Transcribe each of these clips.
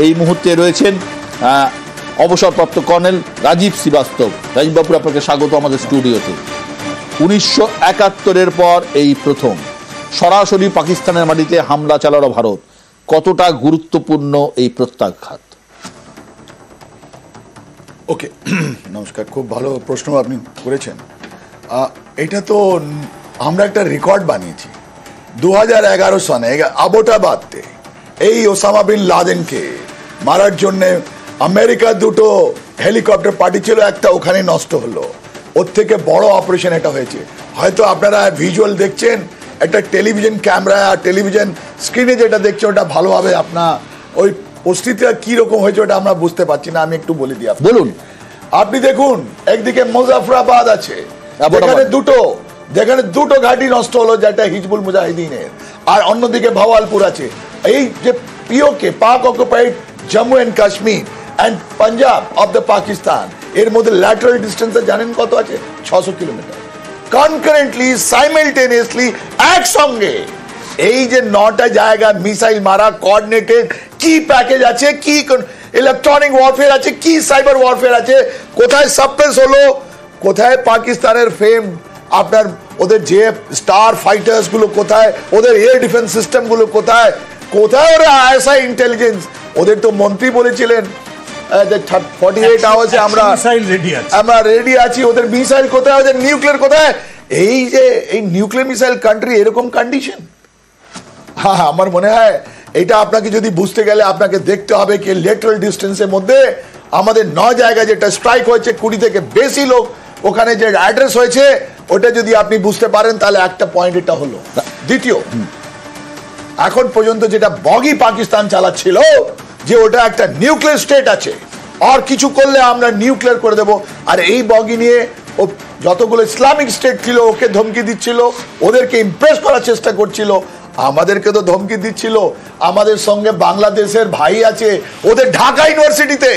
এই মুহূর্তে রয়েছেন অবসরপ্রাপ্ত কর্নেল রাজীব শ্রীবাস্তব। রাজীব বাবু, আপনাকে স্বাগত আমাদের স্টুডিওতে। 1971-এর পর এই প্রথম সরাসরি পাকিস্তানের মাটিতে হামলা চালালো ভারত। কতটা গুরুত্বপূর্ণ এই প্রত্যাঘাত? ওকে, নমস্কার, খুব ভালো প্রশ্ন আপনি করেছেন। এটা তো আমরা একটা রেকর্ড বানিয়েছি 2011 সনে আবোটাবাদে এই ওসামা বিন লাদেনকে মারার জন্য আমেরিকা দুটো হেলিকপ্টার পাঠিয়েছিল, একটা ওখানে নষ্ট হলো। ওর থেকে বড় অপারেশন এটা হয়েছে। হয়তো আপনারা ভিজুয়াল দেখছেন, একটা টেলিভিশন ক্যামেরা আর টেলিভিশন স্ক্রিনে যেটা দেখছে ওটা ভালোভাবে আপনার ওই পরিস্থিতিটা কিরকম হয়েছে ওটা আমরা বুঝতে পারছি না। আমি একটু বলে দিই, বলুন। আপনি দেখুন, একদিকে মুজাফরাবাদ আছে, যেখানে দুটো ঘাঁটি নষ্ট হলো, যেটা হিজবুল মুজাহিদিনের, আর অন্যদিকে ভাওয়ালপুর আছে। এই যে PoK, Pak occupied Jammu and Kashmir and Punjab of the Pakistan, এর মধ্যে ল্যাটারাল ডিস্টেন্স জানেন কত আছে? 600 কিলোমিটার। কনকারেন্টলি, সাইমালটেনিয়াসলি, একসঙ্গে এই যে 9টা জায়গা মিসাইল মারা, কোঅর্ডিনেটেড কি প্যাকেজ আছে, কি ইলেকট্রনিক ওয়ারফেয়ার আছে, কি সাইবার ওয়ারফেয়ার আছে, কোথায় সাপ্রেস হলো, কোথায় পাকিস্তানের ফেম আপনার ওদের যে স্টার ফাইটার্স গুলো কোথায়, ওদের এয়ার ডিফেন্স সিস্টেম গুলো কোথায়, কোথায় ওরা আইএসআই ইন্টেলিজেন্স। ওদের তো মন্ত্রী বলেছিলেন 48 আওয়ার্সে আমরা রেডি আছি। ওদের মিসাইল কোথায়, ওদের নিউক্লিয়ার কোথায়? এই যে এই নিউক্লিয়ার মিসাইল কান্ট্রি, এরকম কন্ডিশন। হ্যাঁ, আমার মনে হয় এটা আপনাকে যদি বুঝতে গেলে আপনাকে দেখতে হবে কি লেটারাল ডিস্টেন্সের মধ্যে আমাদের 9 জায়গায় যেটা স্ট্রাইক হয়েছে, 20 থেকে বেশি লোক ওখানে যে অ্যাড্রেস হয়েছে, ওটা যদি আপনি বুঝতে পারেন তাহলে একটা পয়েন্ট এটা হলো। দ্বিতীয়, এখন পর্যন্ত যেটা বগি পাকিস্তান চালাচ্ছিল যে ওটা একটা নিউক্লিয়ার স্টেট আছে, আর কিছু করলে আমরা নিউক্লিয়ার করে দেব, আর এই বগি নিয়ে ও যতগুলো ইসলামিক স্টেট ছিল ওকে ধমকি দিচ্ছিল, ওদেরকে ইমপ্রেস করার চেষ্টা করছিল, আমাদেরকে তো ধমকি দিচ্ছিল। আমাদের সঙ্গে বাংলাদেশের ভাই আছে, ওদের ঢাকা ইউনিভার্সিটিতে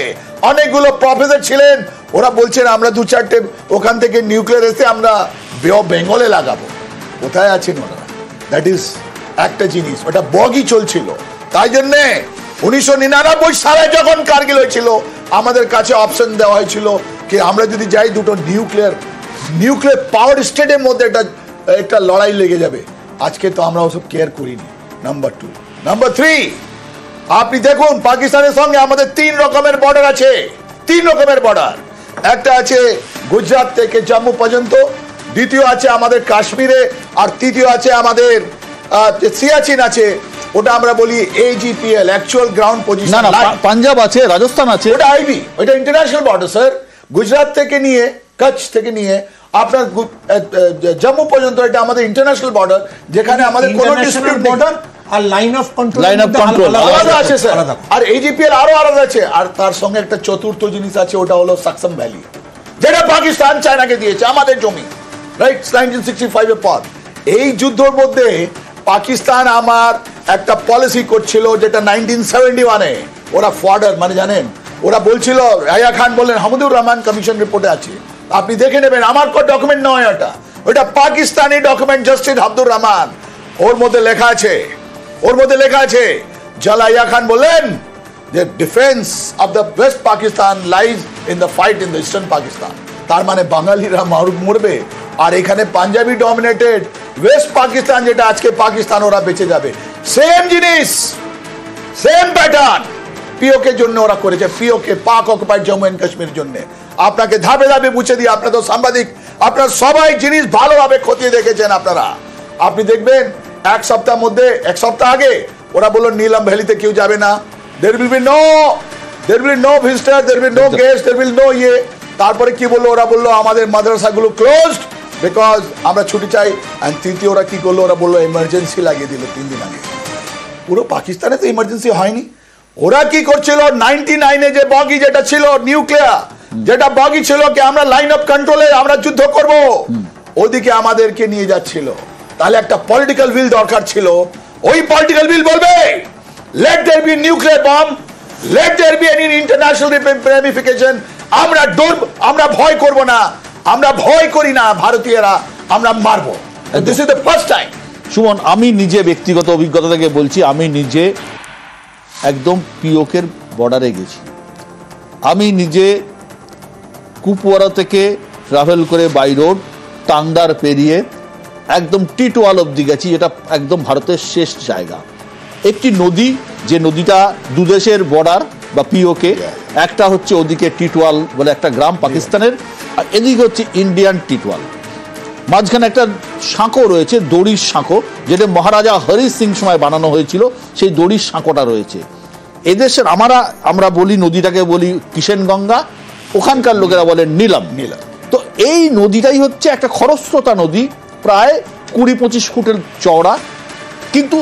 অনেকগুলো প্রফেসর ছিলেন, ওরা বলছেন আমরা 2-4টে ওখান থেকে নিউক্লিয়ার এসে আমরা বেঙ্গলে লাগাবো। কোথায় আছেন ওরা? দ্যাট ইজ একটা জিনিস, ওটা বগি চলছিল। তাই জন্যে 1999 সালে যখন কারগিল হয়েছিল, আমাদের কাছে অপশন দেওয়া হয়েছিল কি আমরা যদি যাই দুটো নিউক্লিয়ার পাওয়ার স্টেটের মধ্যে একটা লড়াই লেগে যাবে। আজকে তো আমরা ওসব কেয়ার করিনি। নাম্বার 2, নাম্বার 3, আপনি দেখুন পাকিস্তানের সঙ্গে আমাদের 3 রকমের বর্ডার আছে। 3 রকমের বর্ডার। একটা আছে গুজরাট থেকে জম্মু পর্যন্ত, দ্বিতীয় আছে আমাদের কাশ্মীরে, আর তৃতীয় আছে আমাদের সিয়াচিন আছে, ওটা আমরা বলি AGPL, অ্যাকচুয়াল গ্রাউন্ড পজিশন। না, পাঞ্জাব আছে, রাজস্থান আছে, ওটা আইবি, ওটা ইন্টারন্যাশনাল বর্ডার স্যার। গুজরাট থেকে নিয়ে কচ্ছ থেকে নিয়ে আপনার জম্মু পর্যন্ত এটা আমাদের ইন্টারন্যাশনাল বর্ডার, যেখানে আমাদের কোনো ডিসপিউট বর্ডার আর লাইন অফ কন্ট্রোল আলাদা আছে স্যার, আর AGPL আরো আলাদা আছে। আর তার সঙ্গে একটা চতুর্থ জিনিস আছে, ওটা হলো সাকসম ভ্যালি, যেটা পাকিস্তান চায়নাকে দিয়েছে আমাদের জমি, রাইট, 1965 এর পর। এই যুদ্ধের মধ্যে পাকিস্তান আমার একটা পলিসি করছিল, যেটা 1971-এ ওরা ফর্ডার, মানে জানেন ওরা বলছিল, রায়া খান বললেন, হামিদুর রহমান কমিশন রিপোর্টে আছে, আপনি দেখে নেবেন, আমার কোন ডকুমেন্ট নয়, ওটা পাকিস্তানি ডকুমেন্ট, জাস্টিস আব্দুর রহমান, ওর মধ্যে লেখা আছে, জালাইয়া খান বললেন যে defence of the West Pakistan lies in the fight in the eastern Pakistan. তার মানে বাঙালিরা মরবে, আর এখানে পাঞ্জাবি ডমিনেটেড ওয়েস্ট পাকিস্তান, যেটা আজকে পাকিস্তান, ওরা বেঁচে যাবে। সেম জিনিস, সেম প্যাটার্ন পিওকে জন্য ওরা করেছে, পিওকে, পাক অকুপাইড জম্মু এন্ড কাশ্মীর জন্য। আপনাকে ধাপে ধাপে বুঝে দিই, আপনারা তো সাংবাদিক, আপনারা সবাই জিনিস ভালোভাবে খতিয়ে দেখেছেন। আপনি দেখবেন এক সপ্তাহ আগে ওরা বললো নীলম ভ্যালিতে কেউ যাবে না, there will be no visitor, there will be no guest, there will no ইয়ে। তারপরে কি বললো, ওরা বললো আমাদের মাদ্রাসাগুলো ক্লোজড বিকজ আমরা ছুটি চাই। আর তৃতীয় ওরা কি করলো, ওরা বললো এমার্জেন্সি লাগিয়ে দিল 3 দিন আগে। পুরো পাকিস্তানে তো ইমার্জেন্সি হয়নি। ওরা কি করছিল, 99-এ যে বগি যেটা ছিল নিউক্লিয়ার, যেটা বগি ছিল কি আমরা লাইন অফ কন্ট্রোলে আমরা যুদ্ধ করব, ওদিকে আমাদেরকে নিয়ে যাচ্ছিল। তাহলে একটা পলিটিক্যাল উইল দরকার ছিল। ওই পলিটিক্যাল উইল বলবে let there be nuclear bomb, let there be any international ramification. আমরা ভয় করব না, আমরা ভয় করি না ভারতীয়রা, আমরা মারবো। This is the first time. Suman, আমি নিজে ব্যক্তিগত অভিজ্ঞতা থেকে বলছি, আমি নিজে একদম পিওকের বর্ডারে গেছি। আমি নিজে কুপওয়ারা থেকে ট্রাভেল করে বাই রোড টাংদার পেরিয়ে একদম টিটওয়াল অব্দি গেছি, যেটা একদম ভারতের শেষ জায়গা। একটি নদী, যে নদীটা দুদেশের বর্ডার বা পিওকে, একটা হচ্ছে ওদিকে টিটওয়াল বলে একটা গ্রাম পাকিস্তানের, আর এদিকে হচ্ছে ইন্ডিয়ান টিটওয়াল। মাঝখানে একটা সাঁকো রয়েছে, দড়ির সাঁকো, যেটা মহারাজা হরি সিং সময় বানানো হয়েছিল, সেই দড়ির সাঁকোটা রয়েছে। এদেশের আমরা বলি নদীটাকে বলি কিষেনগঙ্গা, ওখানকার লোকেরা বলেন নীলম। তো এই নদীটাই হচ্ছে একটা খরস্রোতা নদী, প্রায় 20-25 ফুটের চওড়া, কিন্তু